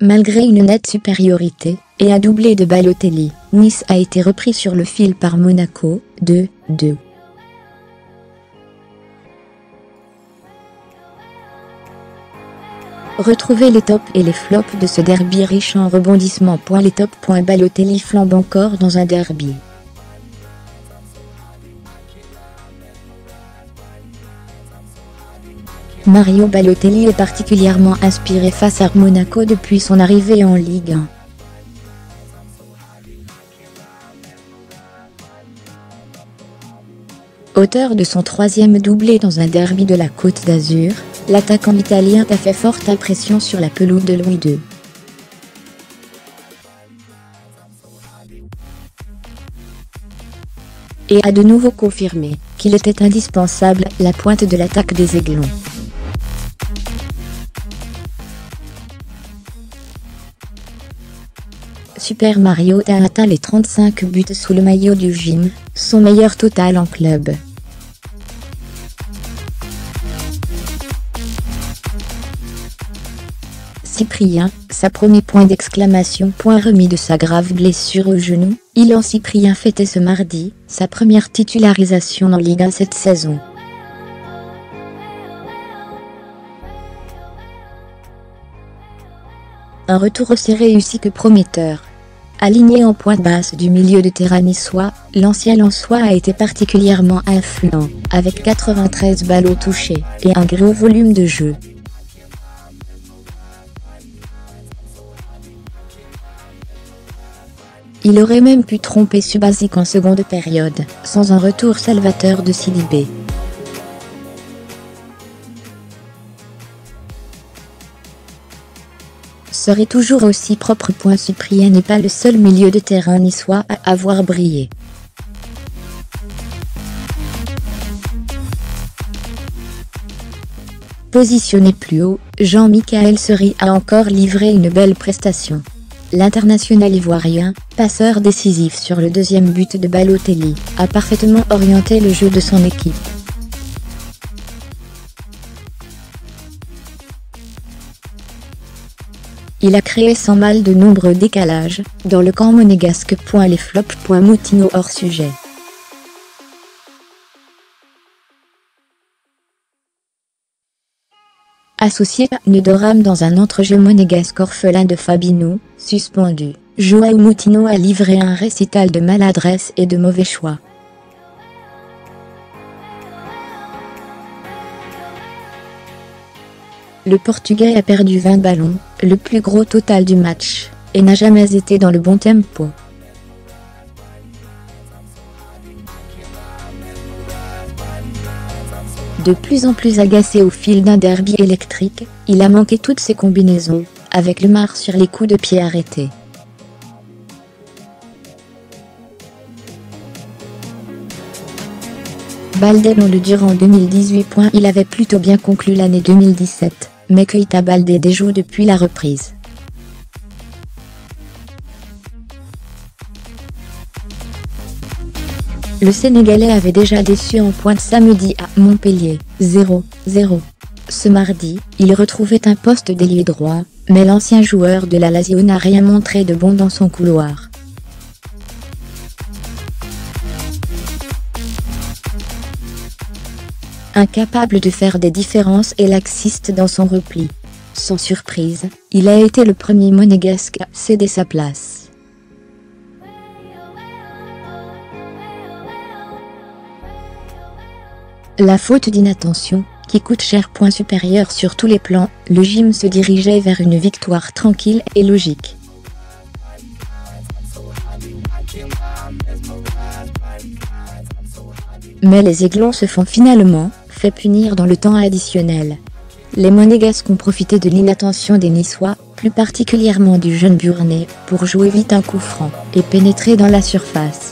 Malgré une nette supériorité et un doublé de Balotelli, Nice a été repris sur le fil par Monaco, 2-2. Retrouvez les tops et les flops de ce derby riche en rebondissements. Les tops. Balotelli flambe encore dans un derby. Mario Balotelli est particulièrement inspiré face à Monaco depuis son arrivée en Ligue 1. Auteur de son troisième doublé dans un derby de la Côte d'Azur, l'attaquant italien a fait forte impression sur la pelouse de Louis II. Et a de nouveau confirmé qu'il était indispensable, la pointe de l'attaque des Aiglons. Super Mario a atteint les 35 buts sous le maillot du gym, son meilleur total en club. Cyprien, sa premier point d'exclamation. Remis de sa grave blessure au genou, Ilan Cyprien fêtait ce mardi sa première titularisation en Ligue 1 cette saison. Un retour aussi réussi que prometteur. Aligné en pointe basse du milieu de terrain niçois, l'ancien lensois a été particulièrement influent, avec 93 balles au toucher et un gros volume de jeu. Il aurait même pu tromper Subasic en seconde période, sans un retour salvateur de Sidibé. Serait toujours aussi propre. Cyprien n'est pas le seul milieu de terrain niçois à avoir brillé. Positionné plus haut, Jean-Michaël Seri a encore livré une belle prestation. L'international ivoirien, passeur décisif sur le deuxième but de Balotelli, a parfaitement orienté le jeu de son équipe. Il a créé sans mal de nombreux décalages dans le camp monégasque. Les flops. Moutinho hors sujet. Associé à Nedoram dans un entrejeu monégasque orphelin de Fabinho, suspendu, João Moutinho a livré un récital de maladresse et de mauvais choix. Le Portugais a perdu 20 ballons, le plus gros total du match, et n'a jamais été dans le bon tempo. De plus en plus agacé au fil d'un derby électrique, il a manqué toutes ses combinaisons, avec le marre sur les coups de pied arrêtés. Baldé dont le durant 2018. Il avait plutôt bien conclu l'année 2017, mais Keita Baldé déjoue depuis la reprise. Le Sénégalais avait déjà déçu en pointe samedi à Montpellier, 0-0. Ce mardi, il retrouvait un poste d'ailier droit, mais l'ancien joueur de la Lazio n'a rien montré de bon dans son couloir. Incapable de faire des différences et laxiste dans son repli. Sans surprise, il a été le premier monégasque à céder sa place. La faute d'inattention, qui coûte cher. Supérieur sur tous les plans, le gym se dirigeait vers une victoire tranquille et logique. Mais les Aiglons se font finalement fait punir dans le temps additionnel. Les Monégasques ont profité de l'inattention des Niçois, plus particulièrement du jeune Burnet, pour jouer vite un coup franc et pénétrer dans la surface.